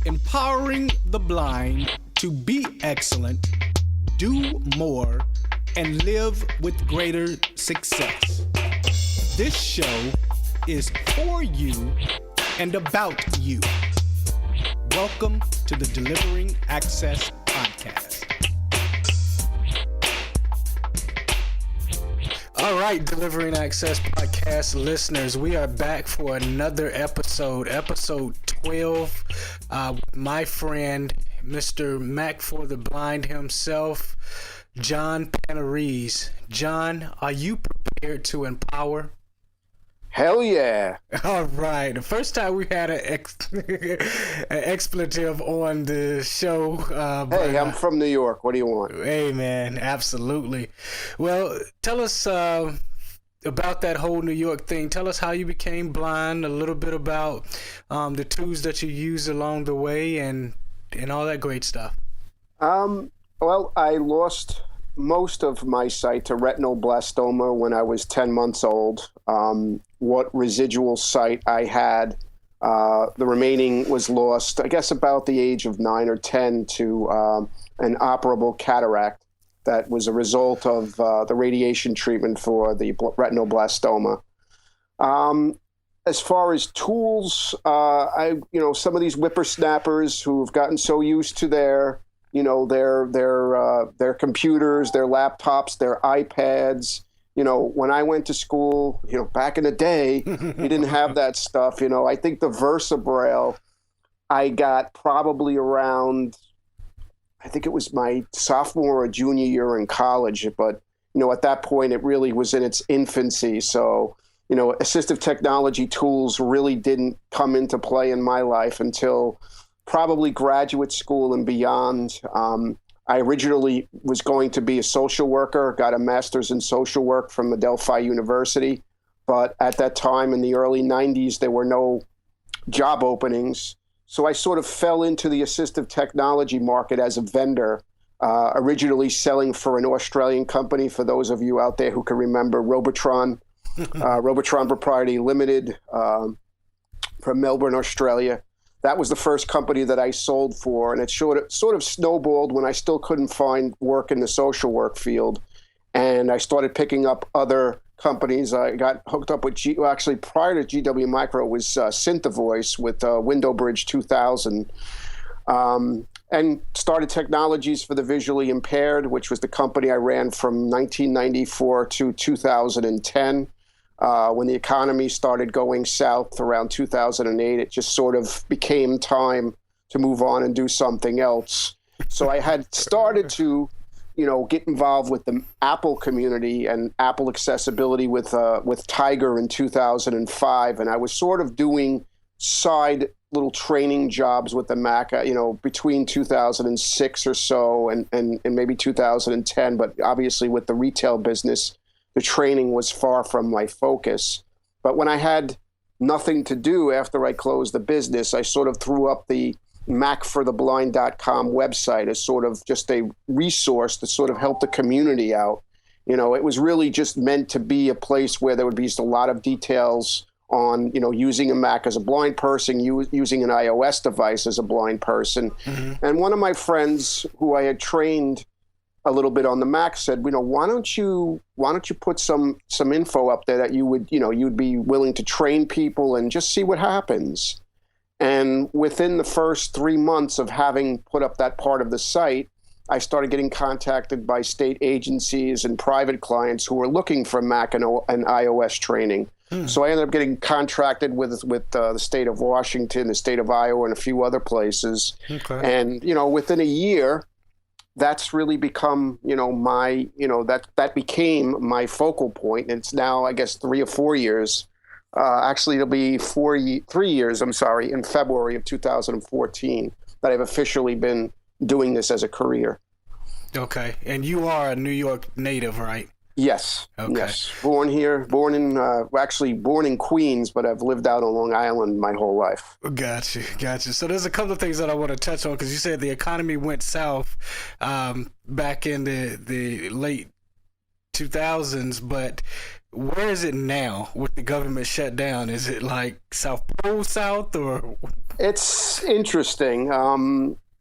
empowering the blind to be excellent, do more, and live with greater success. This show is for you and about you. Welcome to the Delivering Access Podcast. All right, Delivering Access Podcast listeners, we are back for another episode 12, with my friend, Mr. Mac for the Blind himself, John Panarese. John, are you prepared to empower? Hell yeah. All right. The first time we had an expletive on the show. Hey, I'm from New York. What do you want? Hey, man. Absolutely. Well, tell us about that whole New York thing. Tell us how you became blind, a little bit about the tools that you used along the way and all that great stuff. Well, I lost most of my sight to retinal blastoma when I was 10 months old. What residual sight I had, the remaining was lost, I guess about the age of 9 or 10 to an operable cataract that was a result of the radiation treatment for the retinal blastoma. As far as tools, some of these whippersnappers who've gotten so used to their computers, their laptops, their iPads. When I went to school, back in the day, we didn't have that stuff. I think the VersaBraille I got probably around, I think it was my sophomore or junior year in college. But, at that point, it really was in its infancy. So, assistive technology tools really didn't come into play in my life until probably graduate school and beyond. I originally was going to be a social worker, got a master's in social work from Adelphi University. But at that time in the early 90s, there were no job openings. So I sort of fell into the assistive technology market as a vendor, originally selling for an Australian company, for those of you out there who can remember Robotron, Robotron Propriety Limited, from Melbourne, Australia. That was the first company that I sold for, and it sort of snowballed when I still couldn't find work in the social work field. And I started picking up other companies. I got hooked up with actually prior to GW Micro was Synthavoice with WindowBridge 2000, and started Technologies for the Visually Impaired, which was the company I ran from 1994 to 2010. When the economy started going south around 2008, it just sort of became time to move on and do something else. So I had started to, get involved with the Apple community and Apple accessibility with Tiger in 2005, and I was sort of doing side little training jobs with the Mac, between 2006 or so and maybe 2010. But obviously, with the retail business, the training was far from my focus. But when I had nothing to do after I closed the business, I sort of threw up the macfortheblind.com website as sort of just a resource to sort of help the community out. It was really just meant to be a place where there would be just a lot of details on, using a Mac as a blind person, using an iOS device as a blind person. Mm-hmm. And one of my friends who I had trained a little bit on the Mac said, why don't you put some info up there that you'd be willing to train people and just see what happens. And within the first 3 months of having put up that part of the site, I started getting contacted by state agencies and private clients who were looking for Mac and iOS training. So I ended up getting contracted with the state of Washington, the state of Iowa, and a few other places. Okay. And within a year, that's really become, that became my focal point. And it's now, I guess, 3 or 4 years. Actually, it'll be 3 years, in February of 2014 that I've officially been doing this as a career. Okay. And you are a New York native, right? Yes. Okay. Yes. Born in Queens, but I've lived out on Long Island my whole life. Gotcha. So there's a couple of things that I want to touch on because you said the economy went south back in the late 2000s, but where is it now with the government shut down? Is it like South Pole South or? It's interesting.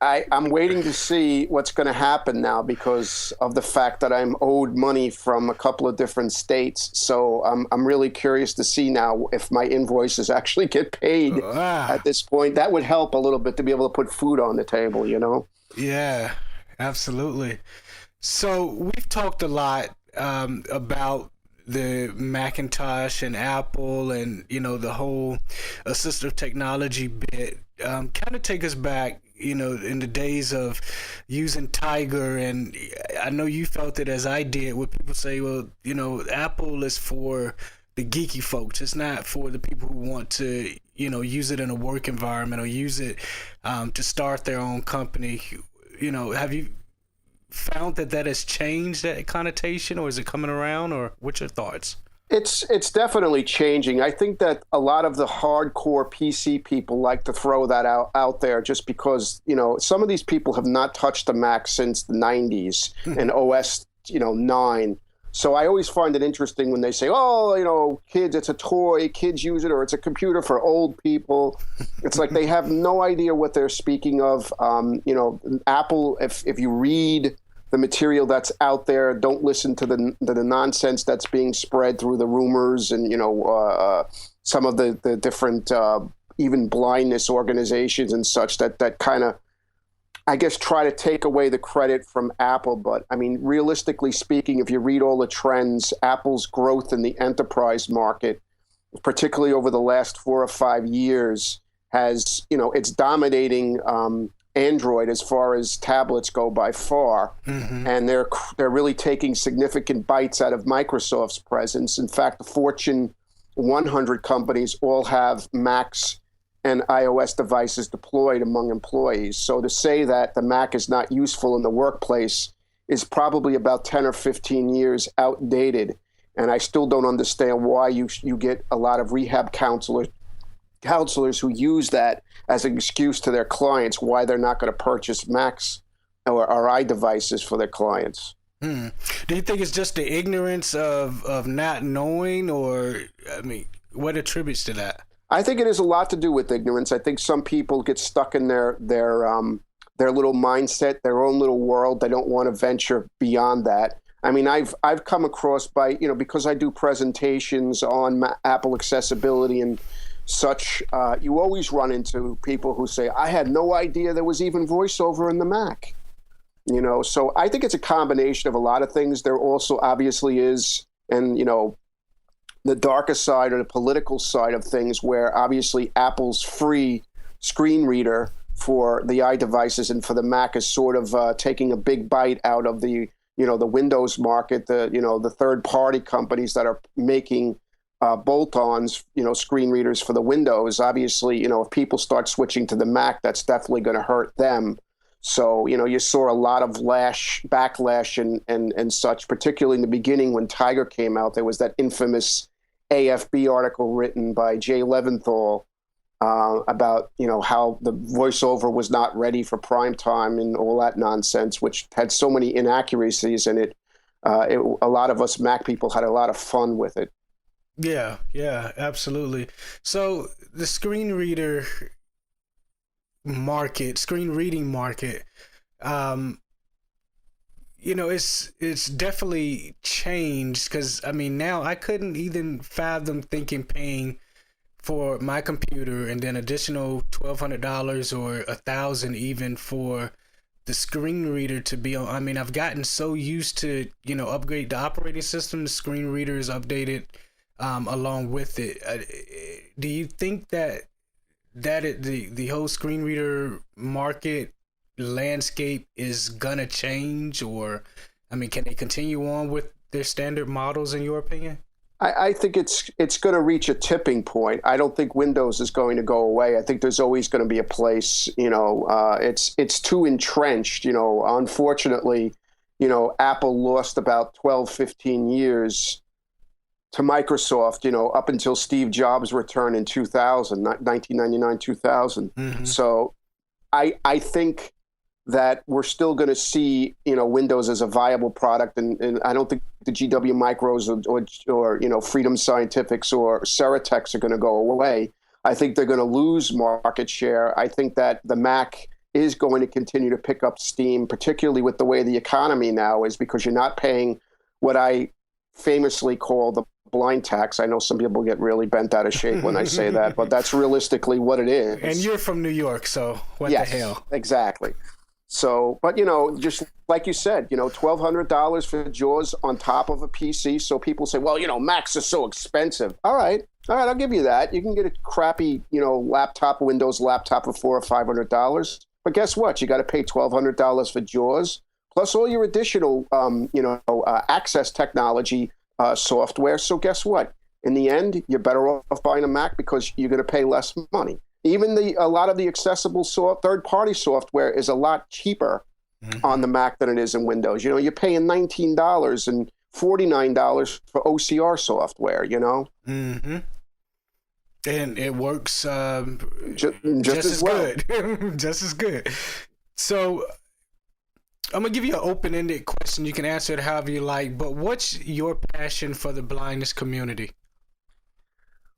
I'm waiting to see what's going to happen now because of the fact that I'm owed money from a couple of different states. So I'm really curious to see now if my invoices actually get paid at this point. That would help a little bit to be able to put food on the table, you know? Yeah, absolutely. So we've talked a lot about the Macintosh and Apple and, you know, the whole assistive technology bit. Kind of take us back, you know, in the days of using Tiger. And I know you felt it as I did, where people say, well, you know, Apple is for the geeky folks. It's not for the people who want to, you know, use it in a work environment or use it to start their own company. You know, have you found that has changed that connotation, or is it coming around, or what's your thoughts? It's definitely changing. I think that a lot of the hardcore PC people like to throw that out there just because, you know, some of these people have not touched a Mac since the 90s and OS, you know, 9. So I always find it interesting when they say, oh, you know, kids, it's a toy, kids use it, or it's a computer for old people. It's like they have no idea what they're speaking of. You know, Apple, if you read the material that's out there, don't listen to the nonsense that's being spread through the rumors and, you know, some of the different even blindness organizations and such that kind of, I guess, try to take away the credit from Apple. But I mean, realistically speaking, if you read all the trends, Apple's growth in the enterprise market, particularly over the last 4 or 5 years, has, you know, it's dominating Android as far as tablets go by far, and they're really taking significant bites out of Microsoft's presence. In fact, the Fortune 100 companies all have Macs and iOS devices deployed among employees. So to say that the Mac is not useful in the workplace is probably about 10 or 15 years outdated. And I still don't understand why you get a lot of rehab counselors who use that as an excuse to their clients why they're not going to purchase Macs or iDevices for their clients. Do you think it's just the ignorance of not knowing, or, I mean, what attributes to that? I think it has a lot to do with ignorance. I think some people get stuck in their little mindset, their own little world. They don't want to venture beyond that. I mean, I've come across because I do presentations on Apple accessibility and such, you always run into people who say, I had no idea there was even voiceover in the Mac. You know, so I think it's a combination of a lot of things. There also obviously is, and, you know, the darker side or the political side of things where obviously Apple's free screen reader for the iDevices and for the Mac is sort of taking a big bite out of the, you know, the Windows market, the third-party companies that are making bolt-ons, you know, screen readers for the Windows. Obviously, you know, if people start switching to the Mac, that's definitely going to hurt them. So, you know, you saw a lot of backlash and such, particularly in the beginning when Tiger came out. There was that infamous AFB article written by Jay Leventhal about, you know, how the voiceover was not ready for prime time and all that nonsense, which had so many inaccuracies in it. A lot of us Mac people had a lot of fun with it. Yeah, absolutely. So the screen reading market, you know, it's definitely changed, because I mean, now I couldn't even fathom thinking paying for my computer and then additional $1,200 or $1,000 even for the screen reader to be on. I mean, I've gotten so used to, you know, upgrade the operating system, the screen reader is updated along with it. Do you think that the whole screen reader market landscape is gonna change, or, I mean, can they continue on with their standard models in your opinion? I think it's going to reach a tipping point. I don't think Windows is going to go away. I think there's always going to be a place, you know, it's too entrenched, you know. Unfortunately, you know, Apple lost about 12, 15 years to Microsoft, you know, up until Steve Jobs' return in 2000, 1999, 2000. So I think that we're still going to see, Windows as a viable product. And I don't think the GW Micros or Freedom Scientifics or Ceratech are going to go away. I think they're going to lose market share. I think that the Mac is going to continue to pick up steam, particularly with the way the economy now is, because you're not paying what I famously call the blind tax. I know some people get really bent out of shape when I say that, but that's realistically what it is. And you're from New York, so what yes, the hell? Exactly. So, but just like you said, $1,200 for JAWS on top of a PC. So people say, well, Macs are so expensive. All right, I'll give you that. You can get a crappy, Windows laptop for $400 or $500. But guess what? You got to pay $1,200 for JAWS, plus all your additional, access technology software. So guess what? In the end, you're better off buying a Mac because you're going to pay less money. Even a lot of the accessible third-party software is a lot cheaper on the Mac than it is in Windows. You're paying $19 and $49 for OCR software. Mm-hmm. And it works just as well. Good. Just as good. So I'm going to give you an open-ended question. You can answer it however you like, but what's your passion for the blindness community?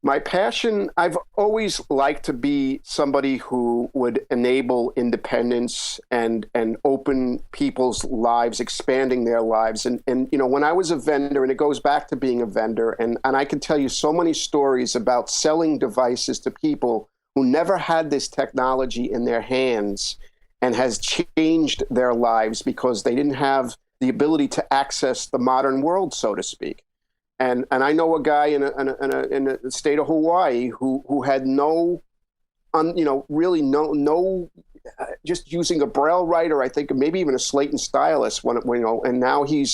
My passion, I've always liked to be somebody who would enable independence and open people's lives, expanding their lives. And when I was a vendor, and it goes back to being a vendor, and I can tell you so many stories about selling devices to people who never had this technology in their hands and has changed their lives because they didn't have the ability to access the modern world, so to speak. And I know a guy in the state of Hawaii who had just using a Braille writer, I think maybe even a slate and stylus, and now he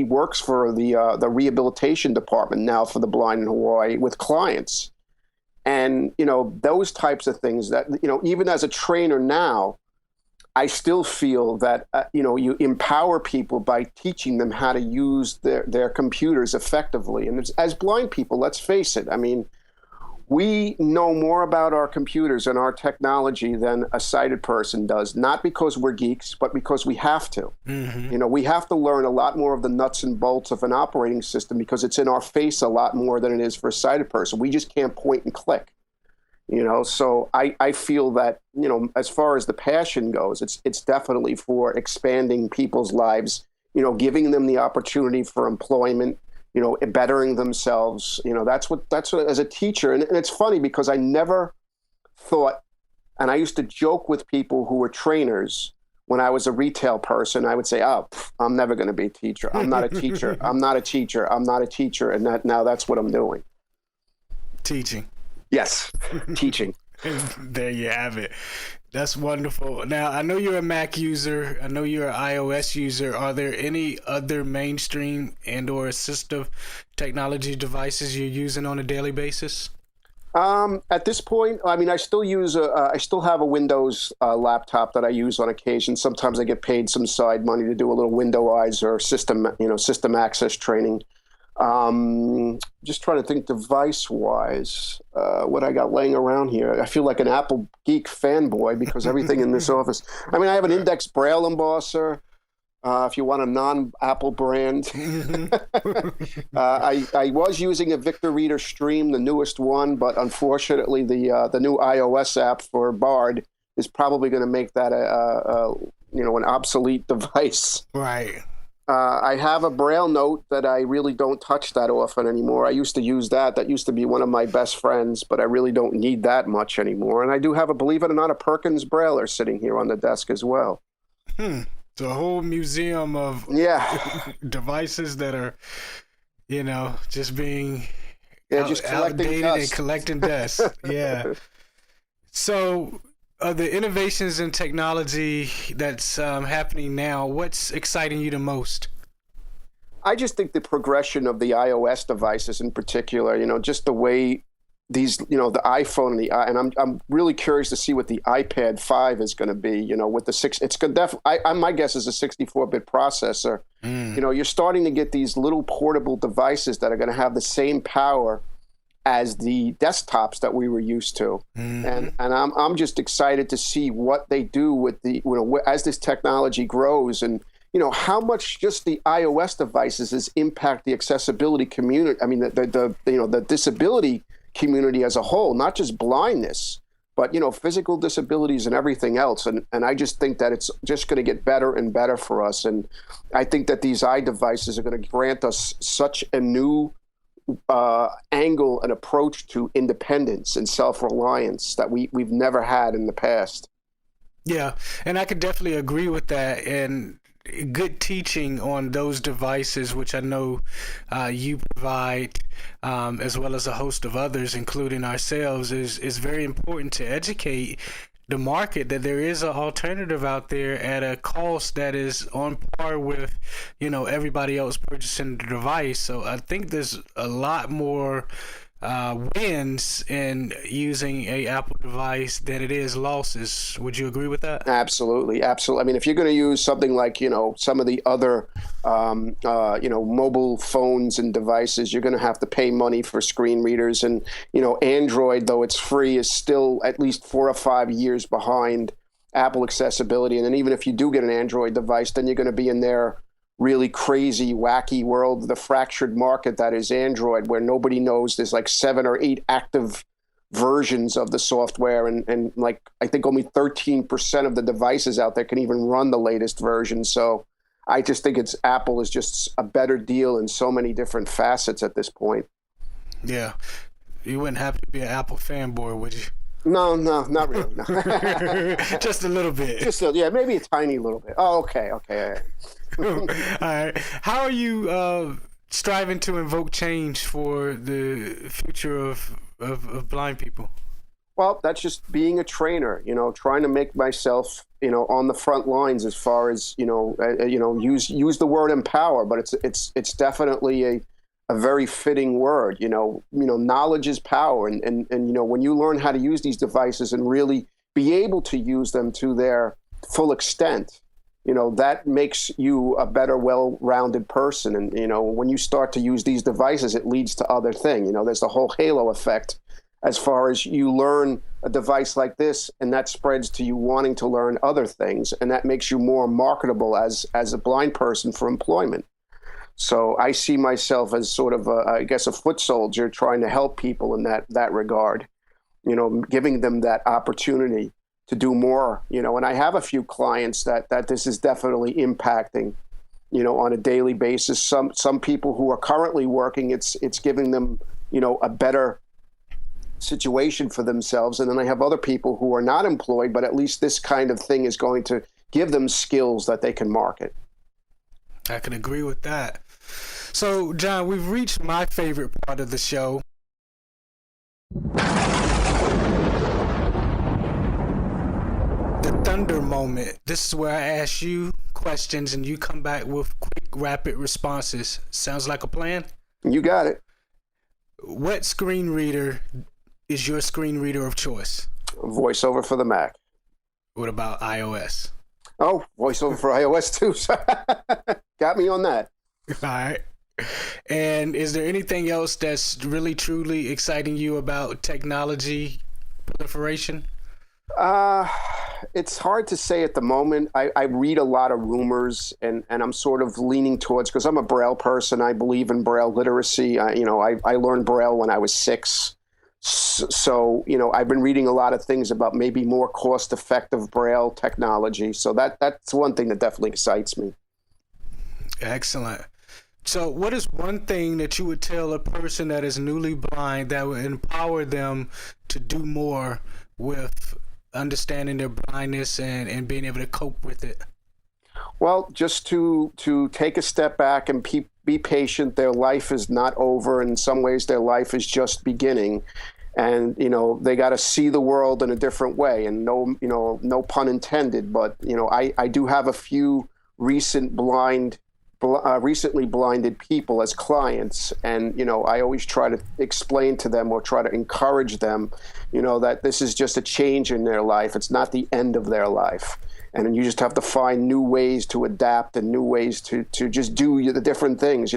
works for the rehabilitation department now for the blind in Hawaii with clients, and those types of things that even as a trainer now, I still feel that, you empower people by teaching them how to use their computers effectively. And as blind people, let's face it, we know more about our computers and our technology than a sighted person does, not because we're geeks, but because we have to. Mm-hmm. We have to learn a lot more of the nuts and bolts of an operating system because it's in our face a lot more than it is for a sighted person. We just can't point and click. So I feel that, as far as the passion goes, it's definitely for expanding people's lives, giving them the opportunity for employment, bettering themselves. That's what as a teacher. And it's funny because I never thought, and I used to joke with people who were trainers when I was a retail person. I would say, I'm never going to be a teacher. I'm not a teacher. I'm not a teacher. I'm not a teacher. And now that's what I'm doing. Teaching. Yes, teaching. There you have it. That's wonderful. Now, I know you're a Mac user. I know you're an iOS user. Are there any other mainstream and or assistive technology devices you're using on a daily basis? At this point, I still use I still have a Windows laptop that I use on occasion. Sometimes I get paid some side money to do a little Windows or system access training. Just trying to think device-wise, what I got laying around here. I feel like an Apple geek fanboy because everything in this office. I have an Index Braille embosser. If you want a non-Apple brand, I was using a Victor Reader Stream, the newest one, but unfortunately, the new iOS app for Bard is probably going to make that an obsolete device. Right. I have a Braille note that I really don't touch that often anymore. I used to use that. That used to be one of my best friends, but I really don't need that much anymore. And I do have believe it or not, a Perkins Brailler sitting here on the desk as well. It's a whole museum of devices that are, just being just outdated dust. and collecting dust. Yeah. So, the innovations in technology that's happening now, what's exciting you the most? I just think the progression of the iOS devices in particular, just the way these, the iPhone and I'm really curious to see what the iPad 5 is going to be, with the 6. It's going to my guess is a 64-bit processor. You're starting to get these little portable devices that are going to have the same power as the desktops that we were used to. And I'm just excited to see what they do with the, as this technology grows, and how much just the iOS devices impact the accessibility community. I mean, the disability community as a whole, not just blindness, but physical disabilities and everything else. And I just think that it's just going to get better and better for us. And I think that these iDevices are going to grant us such a new angle and approach to independence and self-reliance that we've never had in the past. Yeah, and I could definitely agree with that. And good teaching on those devices, which I know you provide, as well as a host of others, including ourselves, is very important to educate the market that there is an alternative out there at a cost that is on par with, everybody else purchasing the device. So I think there's a lot more wins in using a Apple device than it is losses. Would you agree with that? Absolutely. I mean, if you're going to use something like, some of the other, mobile phones and devices, you're going to have to pay money for screen readers. And, Android, though it's free, is still at least 4 or 5 years behind Apple accessibility. And then even if you do get an Android device, then you're going to be in their really crazy, wacky world, the fractured market that is Android, where nobody knows there's like 7 or 8 active versions of the software. And like, I think only 13% of the devices out there can even run the latest version. So I just think Apple is just a better deal in so many different facets at this point. Yeah. You wouldn't have to be an Apple fanboy, would you? No, not really. No. Just a little bit. Maybe a tiny little bit. Oh, okay. All right. How are you striving to invoke change for the future of blind people? Well, that's just being a trainer, trying to make myself, on the front lines as far as, use the word empower, but it's definitely a very fitting word. Knowledge is power. And when you learn how to use these devices and really be able to use them to their full extent, that makes you a better, well-rounded person. And, when you start to use these devices, it leads to other things. There's the whole halo effect as far as you learn a device like this, and that spreads to you wanting to learn other things. And that makes you more marketable as a blind person for employment. So I see myself as sort of, a foot soldier trying to help people in that regard, giving them that opportunity to do more, and I have a few clients that this is definitely impacting, on a daily basis. Some people who are currently working, it's giving them, a better situation for themselves. And then I have other people who are not employed, but at least this kind of thing is going to give them skills that they can market. I can agree with that. So, John, we've reached my favorite part of the show. The thunder moment. This is where I ask you questions and you come back with quick, rapid responses. Sounds like a plan? You got it. What screen reader is your screen reader of choice? VoiceOver for the Mac. What about iOS? Oh, VoiceOver for iOS too. Got me on that. All right. And is there anything else that's really, truly exciting you about technology proliferation? It's hard to say at the moment. I read a lot of rumors, and I'm sort of leaning towards, because I'm a Braille person. I believe in Braille literacy. I learned Braille when I was 6. So, I've been reading a lot of things about maybe more cost-effective Braille technology. So that's one thing that definitely excites me. Excellent. So what is one thing that you would tell a person that is newly blind that would empower them to do more with understanding their blindness and being able to cope with it? Well, just to take a step back and be patient. Their life is not over. In some ways, their life is just beginning. And, they got to see the world in a different way. And no pun intended, but, I do have a few recently blinded people as clients. And, I always try to explain to them or try to encourage them, that this is just a change in their life. It's not the end of their life. And you just have to find new ways to adapt and new ways to just do the different things.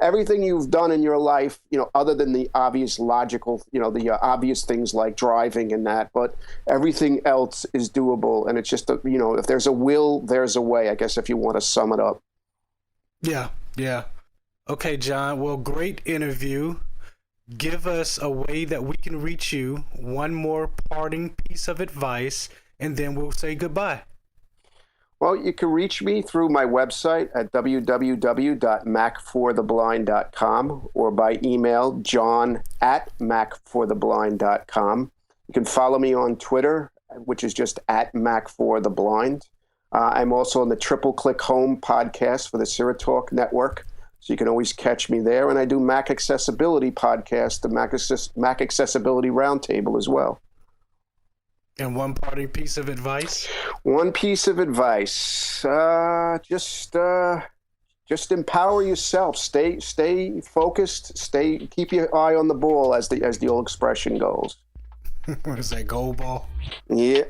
everything you've done in your life, other than the obvious logical, the obvious things like driving and that, but everything else is doable. And it's just, if there's a will, there's a way, I guess, if you want to sum it up. Yeah. Okay, John. Well, great interview. Give us a way that we can reach you, one more parting piece of advice, and then we'll say goodbye. Well, you can reach me through my website at www.macfortheblind.com or by email, john@macfortheblind.com. You can follow me on Twitter, which is just @macfortheblind. I'm also on the Triple Click Home podcast for the Sierra Talk Network, so you can always catch me there. And I do Mac Accessibility podcast, the Mac Accessibility Roundtable as well. And one parting piece of advice? One piece of advice, just empower yourself. Stay focused. Keep your eye on the ball, as the old expression goes. What is that, goal ball? Yeah.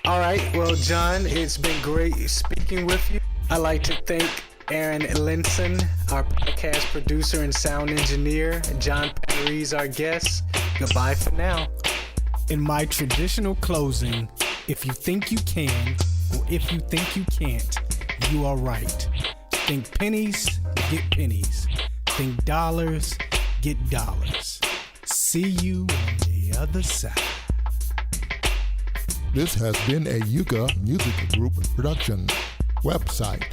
All right. Well, John, it's been great speaking with you. I'd like to thank Aaron Linson, our podcast producer and sound engineer, and John Panarese, our guest. Goodbye for now. In my traditional closing, if you think you can, or if you think you can't, you are right. Think pennies, get pennies. Think dollars, get dollars. See you on the other side. This has been a Yucca Music Group production. Website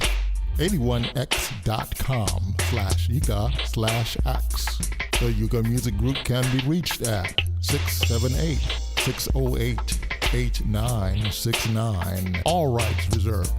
81x.com/Yucca/X. The Yucca Music Group can be reached at 678-608-8969. All rights reserved.